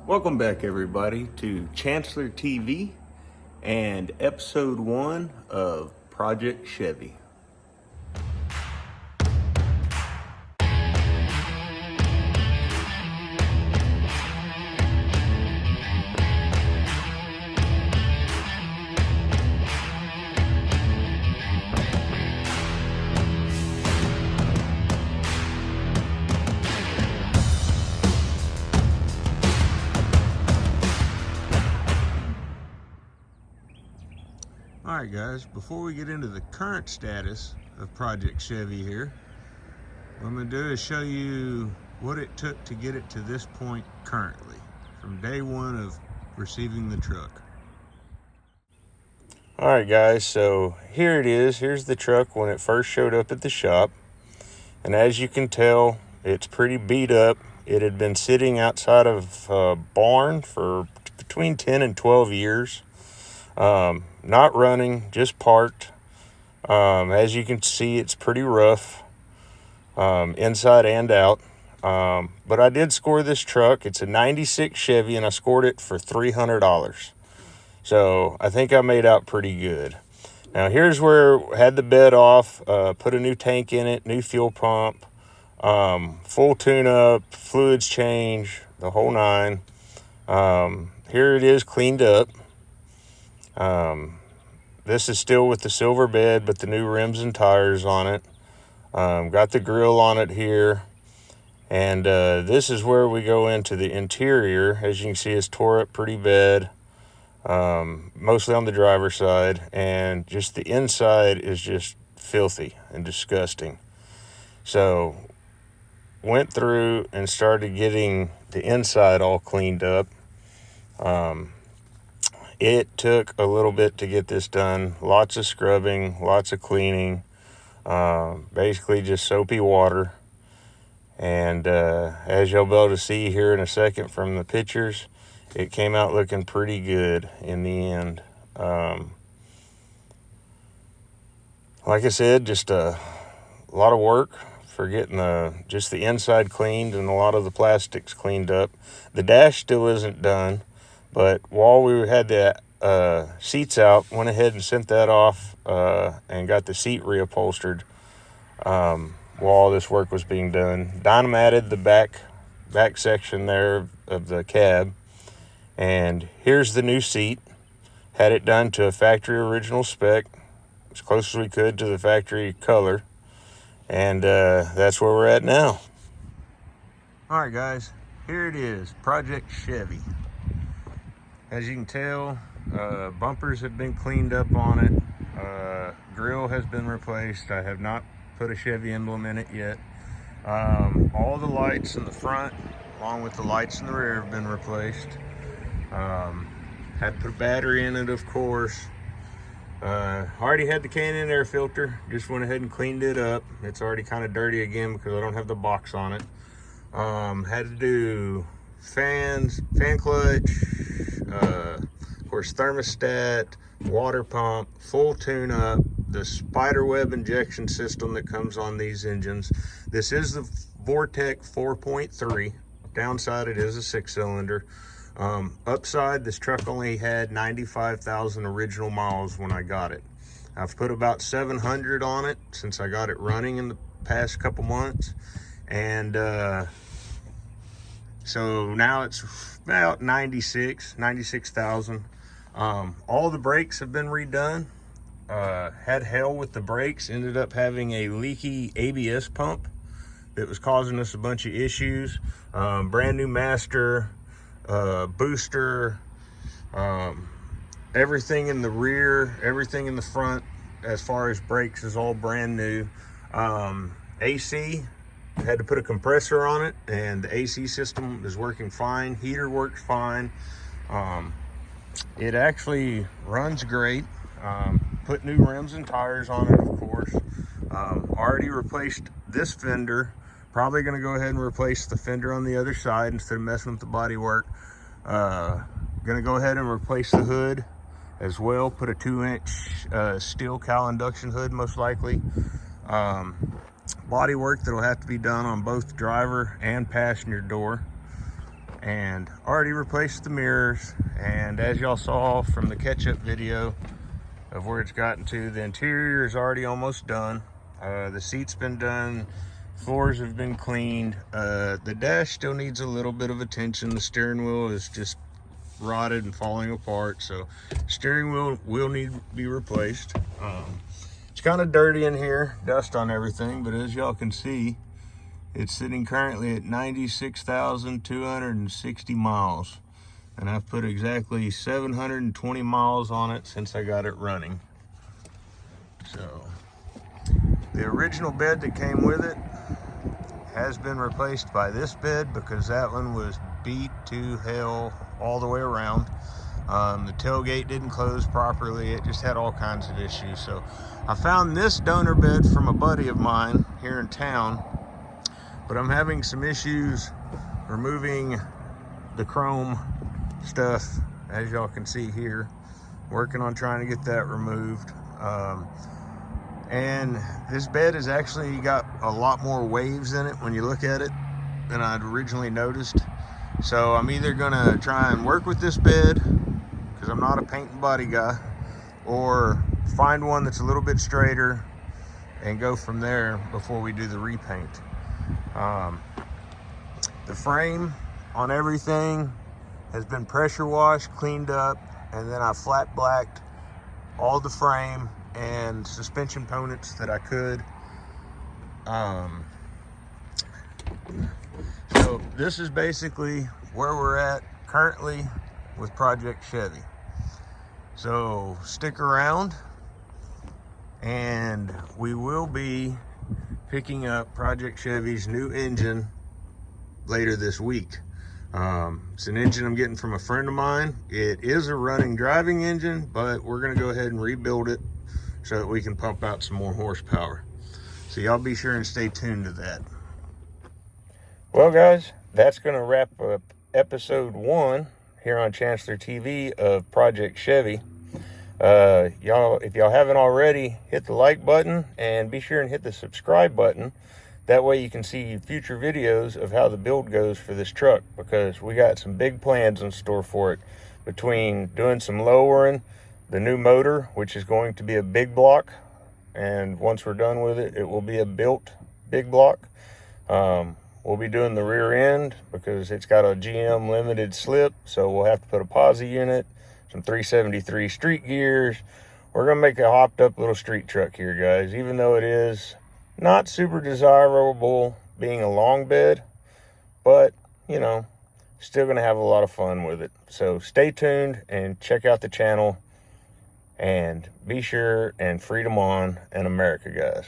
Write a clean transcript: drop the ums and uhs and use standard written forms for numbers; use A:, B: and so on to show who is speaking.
A: Welcome back, everybody, to Chancellor TV and episode 1 of Project Chevy. Alright guys, before we get into the current status of Project Chevy here, what I'm going to do is show you what it took to get it to this point currently, from day one of receiving the truck. Alright guys, so here it is. Here's the truck when it first showed up at the shop. And as you can tell, it's pretty beat up. It had been sitting outside of a barn for between 10 and 12 years. Not running, just parked. As you can see, it's pretty rough, inside and out. But I did score this truck. It's a 96 Chevy, and I scored it for $300. So I think I made out pretty good. Now here's where I had the bed off, put a new tank in it, new fuel pump, full tune-up, fluids change, the whole nine. Here it is cleaned up. This is still with the silver bed, but the new rims and tires on it. Got the grill on it here. And this is where we go into the interior. As you can see, it's tore up pretty bad, mostly on the driver's side. And just the inside is just filthy and disgusting. So went through and started getting the inside all cleaned up. It took a little bit to get this done. Lots of scrubbing, lots of cleaning, basically just soapy water. And as you'll be able to see here in a second from the pictures, it came out looking pretty good in the end. Like I said, just a lot of work for getting just the inside cleaned and a lot of the plastics cleaned up. The dash still isn't done. But while we had the seats out, went ahead and sent that off and got the seat reupholstered while all this work was being done. Dynamatted the back section there of the cab. And here's the new seat. Had it done to a factory original spec, as close as we could to the factory color. And that's where we're at now. All right, guys, here it is, Project Chevy. As you can tell, bumpers have been cleaned up on it. Grill has been replaced. I have not put a Chevy emblem in it yet. All the lights in the front, along with the lights in the rear, have been replaced. Had to put a battery in it, of course. Already had the K&N air filter. Just went ahead and cleaned it up. It's already kind of dirty again because I don't have the box on it. Had to do fans, fan clutch, of course thermostat, water pump, full tune-up, the spider web injection system that comes on these engines. This is the Vortec 4.3. Downside, it is a 6-cylinder. Upside, this truck only had 95,000 original miles when I got it. I've put about 700 on it since I got it running in the past couple months. And so now it's about 96,000. All the brakes have been redone. Had hell with the brakes. Ended up having a leaky ABS pump that was causing us a bunch of issues. Brand new master, booster, everything in the rear, everything in the front as far as brakes is all brand new. AC, had to put a compressor on it, and the AC system is working fine. Heater works fine. It actually runs great. Put new rims and tires on it, of course. Already replaced this fender. Probably going to go ahead and replace the fender on the other side instead of messing with the body work. Going to go ahead and replace the hood as well. Put a 2-inch steel cowl induction hood, most likely. Body work that'll have to be done on both driver and passenger door. and already replaced the mirrors. And as y'all saw from the catch-up video of where it's gotten to, the interior is already almost done. The seat's been done, floors have been cleaned. The dash still needs a little bit of attention. The steering wheel is just rotted and falling apart, so steering wheel will need to be replaced. It's kind of dirty in here, dust on everything, but as y'all can see, it's sitting currently at 96,260 miles, and I've put exactly 720 miles on it since I got it running. So the original bed that came with it has been replaced by this bed because that one was beat to hell all the way around. The tailgate didn't close properly. It just had all kinds of issues. So I found this donor bed from a buddy of mine here in town, but I'm having some issues removing the chrome stuff, as y'all can see here. Working on trying to get that removed. And this bed has actually got a lot more waves in it when you look at it than I'd originally noticed. So I'm either gonna try and work with this bed, because I'm not a paint and body guy, or find one that's a little bit straighter and go from there before we do the repaint. The frame on everything has been pressure washed, cleaned up, and then I flat blacked all the frame and suspension components that I could. So this is basically where we're at currently with Project Chevy. So stick around, and we will be picking up Project Chevy's new engine later this week. It's an engine I'm getting from a friend of mine. It is a running driving engine, but we're gonna go ahead and rebuild it so that we can pump out some more horsepower. So y'all be sure and stay tuned to that. Well guys, that's gonna wrap up episode 1 here on Chancellor TV of Project Chevy. Y'all, if y'all haven't already, hit the like button and be sure and hit the subscribe button. That way you can see future videos of how the build goes for this truck, because we got some big plans in store for it, between doing some lowering, the new motor, which is going to be a big block, and once we're done with it, it will be a built big block. We'll be doing the rear end because it's got a GM limited slip, so we'll have to put a posi unit, some 373 street gears. We're gonna make a hopped up little street truck here, guys, even though it is not super desirable being a long bed, but you know, still gonna have a lot of fun with it. So stay tuned and check out the channel, and be sure and freedom on in America, guys.